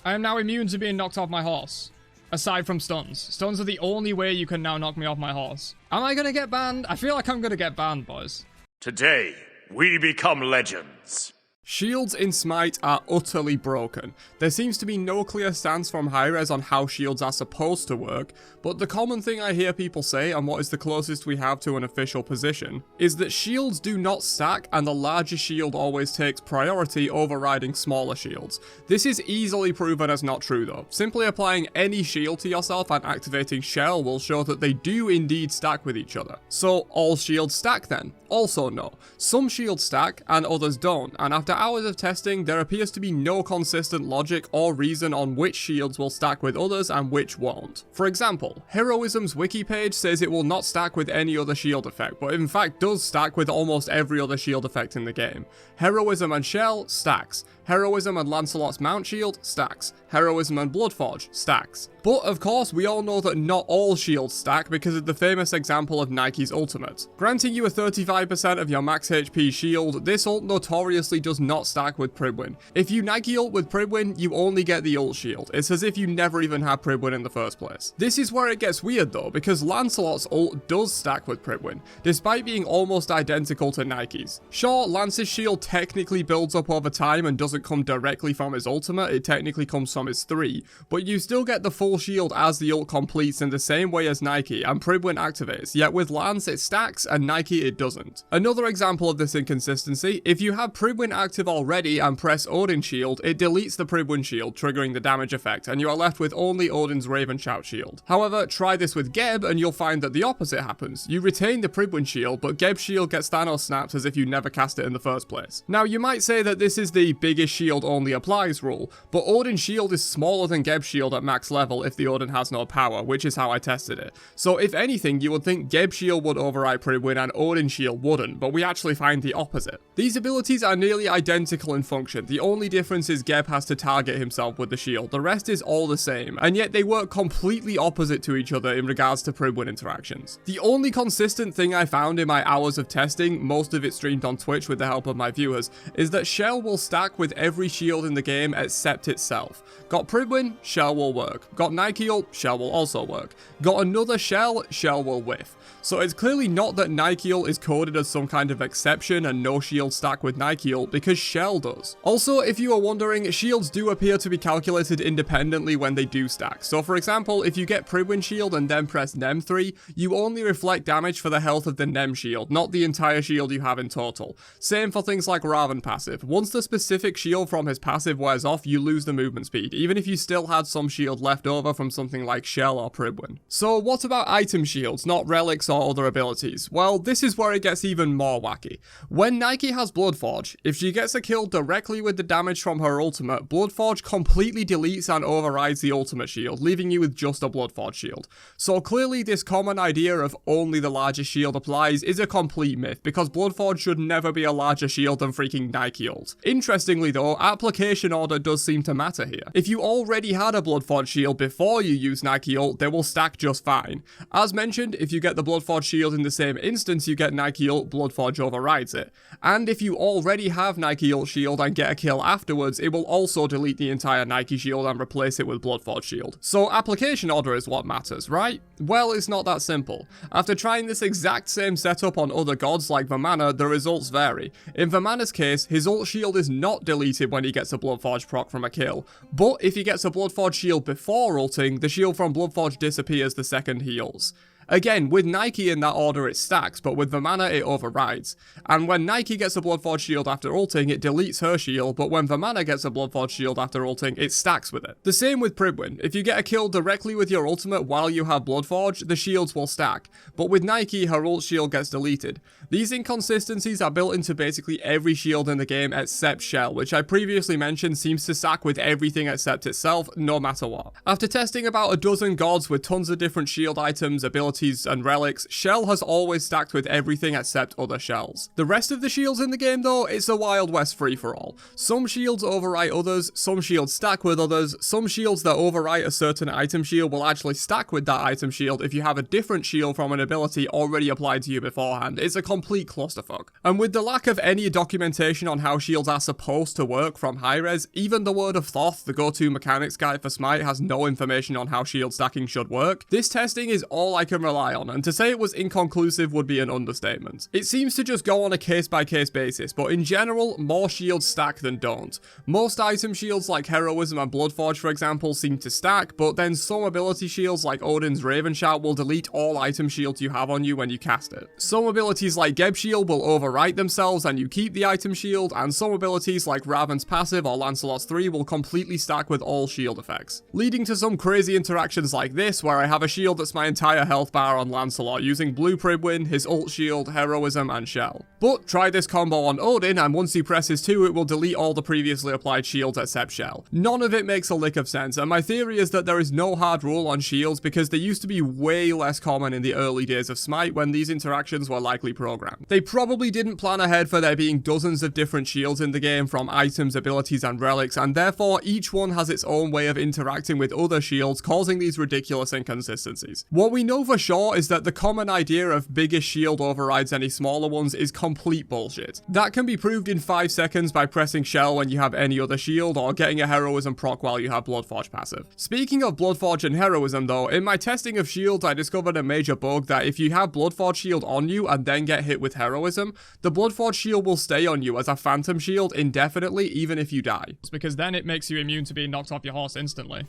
I am now immune to being knocked off my horse. Aside from stuns. Stuns are the only way you can now knock me off my horse. Am I gonna get banned? I feel like I'm gonna get banned, boys. Today, we become legends. Shields in Smite are utterly broken. There seems to be no clear stance from Hi-Rez on how shields are supposed to work, but the common thing I hear people say, and what is the closest we have to an official position, is that shields do not stack and the larger shield always takes priority overriding smaller shields. This is easily proven as not true though. Simply applying any shield to yourself and activating Shell will show that they do indeed stack with each other. So all shields stack then? Also no. Some shields stack and others don't, and after hours of testing, there appears to be no consistent logic or reason on which shields will stack with others and which won't. For example, Heroism's wiki page says it will not stack with any other shield effect, but in fact does stack with almost every other shield effect in the game. Heroism and Shell stacks. Heroism and Lancelot's mount shield stacks. Heroism and Bloodforge stacks. But of course, we all know that not all shields stack because of the famous example of Nike's ultimate. Granting you a 35% of your max HP shield, this ult notoriously does not stack with Pribwin. If you Nike ult with Pribwin, you only get the ult shield. It's as if you never even had Pribwin in the first place. This is where it gets weird though, because Lancelot's ult does stack with Pribwin, despite being almost identical to Nike's. Sure, Lance's shield technically builds up over time and doesn't come directly from his ultimate, it technically comes from his 3, but you still get the full shield as the ult completes in the same way as Nike, and Pribwin activates, yet with Lance it stacks and Nike it doesn't. Another example of this inconsistency, if you have Pribwin active already and press Odin's shield, it deletes the Pribwin shield, triggering the damage effect, and you are left with only Odin's Raven Shout shield. However, try this with Geb and you'll find that the opposite happens. You retain the Pribwin shield, but Geb's shield gets Thanos snapped as if you never cast it in the first place. Now you might say that this is the biggest shield only applies rule, but Odin's shield is smaller than Geb's shield at max level if the Odin has no power, which is how I tested it. So if anything, you would think Geb's shield would override Pribwin and Odin's shield wouldn't, but we actually find the opposite. These abilities are nearly identical in function, the only difference is Geb has to target himself with the shield, the rest is all the same, and yet they work completely opposite to each other in regards to Pribwin interactions. The only consistent thing I found in my hours of testing, most of it streamed on Twitch with the help of my viewers, is that Shell will stack with every shield in the game except itself. Got Pribwin? Shell will work. Got Nike ult? Shell will also work. Got another Shell? Shell will whiff. So it's clearly not that Nike ult is coded as some kind of exception and no shield stack with Nike ult, because Shell does. Also, if you are wondering, shields do appear to be calculated independently when they do stack. So for example, if you get Pribwin shield and then press Nem 3, you only reflect damage for the health of the Nem shield, not the entire shield you have in total. Same for things like Raven passive. Once the specific shield from his passive wears off, you lose the movement speed, even if you still had some shield left over from something like Shell or Pribwin. So what about item shields, not relics or other abilities? Well, this is where it gets even more wacky. When Nike has Bloodforge, if she gets a kill directly with the damage from her ultimate, Bloodforge completely deletes and overrides the ultimate shield, leaving you with just a Bloodforge shield. So clearly this common idea of only the largest shield applies is a complete myth, because Bloodforge should never be a larger shield than freaking Nike ult. Interestingly though, application order does seem to matter here. If you already had a Bloodforge shield before you use Nike ult, they will stack just fine. As mentioned, if you get the Bloodforge shield in the same instance you get Nike ult, Bloodforge overrides it. And if you already have Nike ult shield and get a kill afterwards, it will also delete the entire Nike shield and replace it with Bloodforge shield. So application order is what matters, right? Well, it's not that simple. After trying this exact same setup on other gods like Vamana, the results vary. In Vamana's case, his ult shield is not deleted when he gets a Bloodforge proc from a kill, but if he gets a Bloodforge shield before ulting, the shield from Bloodforge disappears the second he ults. Again, with Nike in that order it stacks, but with Vamana it overrides. And when Nike gets a Bloodforge shield after ulting, it deletes her shield, but when Vamana gets a Bloodforge shield after ulting, it stacks with it. The same with Pribwin. If you get a kill directly with your ultimate while you have Bloodforge, the shields will stack. But with Nike, her ult shield gets deleted. These inconsistencies are built into basically every shield in the game except Shell, which I previously mentioned seems to stack with everything except itself, no matter what. After testing about a dozen gods with tons of different shield items, abilities, and relics, Shell has always stacked with everything except other shells. The rest of the shields in the game though, it's a Wild West free-for-all. Some shields overwrite others, some shields stack with others, some shields that overwrite a certain item shield will actually stack with that item shield if you have a different shield from an ability already applied to you beforehand. It's a complete clusterfuck. And with the lack of any documentation on how shields are supposed to work from Hi-Rez, even the word of Thoth, the go-to mechanics guide for Smite, has no information on how shield stacking should work. This testing is all I can rely on, and to say it was inconclusive would be an understatement. It seems to just go on a case-by-case basis, but in general, more shields stack than don't. Most item shields like Heroism and Bloodforge, for example, seem to stack, but then some ability shields like Odin's Raven Shout will delete all item shields you have on you when you cast it. Some abilities like Geb Shield will overwrite themselves and you keep the item shield, and some abilities like Raven's passive or Lancelot's 3 will completely stack with all shield effects, leading to some crazy interactions like this where I have a shield that's my entire health bar on Lancelot using Blue Pribwin, his ult shield, Heroism, and Shell. But try this combo on Odin and once he presses 2 it will delete all the previously applied shields except Shell. None of it makes a lick of sense, and my theory is that there is no hard rule on shields because they used to be way less common in the early days of Smite when these interactions were likely programmed. They probably didn't plan ahead for there being dozens of different shields in the game from items, abilities, and relics, and therefore each one has its own way of interacting with other shields, causing these ridiculous inconsistencies. What we know for sure is that the common idea of biggest shield overrides any smaller ones is complete bullshit. That can be proved in 5 seconds by pressing Shell when you have any other shield, or getting a Heroism proc while you have Bloodforge passive. Speaking of Bloodforge and Heroism though, in my testing of shields I discovered a major bug that if you have Bloodforge shield on you and then get hit with Heroism, the Bloodforge shield will stay on you as a phantom shield indefinitely even if you die. It's because then it makes you immune to being knocked off your horse instantly.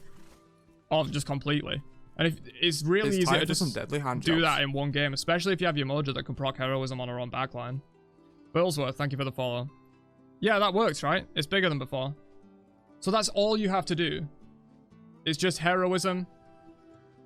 Or just completely. And if it's really easy to just do that in one game, especially if you have your Mojo that can proc Heroism on her own backline. Wigglesworth, thank you for the follow. Yeah, that works, right? It's bigger than before. So that's all you have to do. It's just Heroism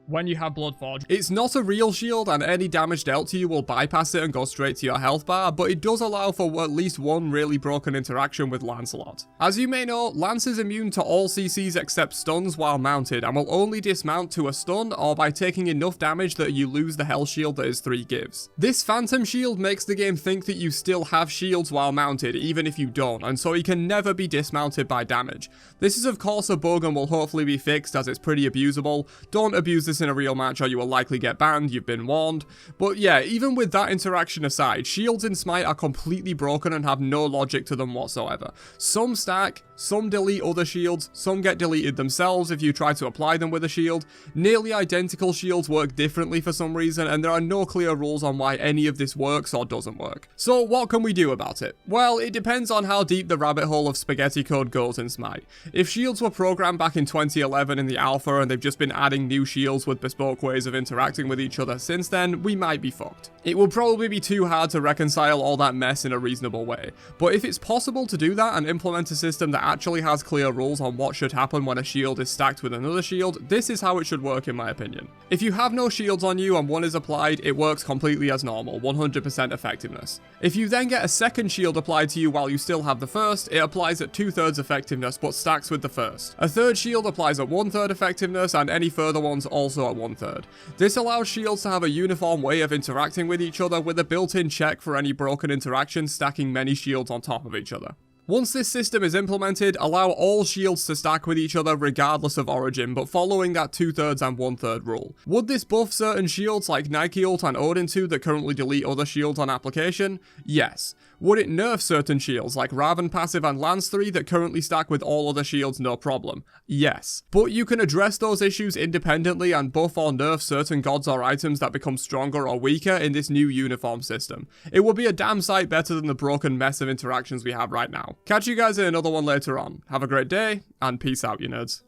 when you have Bloodforge. It's not a real shield and any damage dealt to you will bypass it and go straight to your health bar, but it does allow for at least one really broken interaction with Lancelot. As you may know, Lance is immune to all CCs except stuns while mounted and will only dismount to a stun or by taking enough damage that you lose the health shield that his 3 gives. This phantom shield makes the game think that you still have shields while mounted even if you don't, and so he can never be dismounted by damage. This is of course a bug and will hopefully be fixed as it's pretty abusable. Don't abuse this in a real match or you will likely get banned, you've been warned. But yeah, even with that interaction aside, shields in Smite are completely broken and have no logic to them whatsoever. Some stack, some delete other shields, some get deleted themselves if you try to apply them with a shield. Nearly identical shields work differently for some reason, and there are no clear rules on why any of this works or doesn't work. So what can we do about it? Well, it depends on how deep the rabbit hole of spaghetti code goes in Smite. If shields were programmed back in 2011 in the alpha and they've just been adding new shields with bespoke ways of interacting with each other since then, we might be fucked. It will probably be too hard to reconcile all that mess in a reasonable way, but if it's possible to do that and implement a system that actually has clear rules on what should happen when a shield is stacked with another shield, this is how it should work in my opinion. If you have no shields on you and one is applied, it works completely as normal, 100% effectiveness. If you then get a second shield applied to you while you still have the first, it applies at 2/3 effectiveness but stacks with the first. A third shield applies at 1/3 effectiveness and any further ones also at 1/3. This allows shields to have a uniform way of interacting with each other with a built-in check for any broken interactions stacking many shields on top of each other. Once this system is implemented, allow all shields to stack with each other regardless of origin, but following that 2/3 and 1/3 rule. Would this buff certain shields like Nike Ult and Odin 2 that currently delete other shields on application? Yes. Would it nerf certain shields like Raven passive and Lance 3 that currently stack with all other shields no problem? Yes. But you can address those issues independently and buff or nerf certain gods or items that become stronger or weaker in this new uniform system. It will be a damn sight better than the broken mess of interactions we have right now. Catch you guys in another one later on. Have a great day, and peace out, you nerds.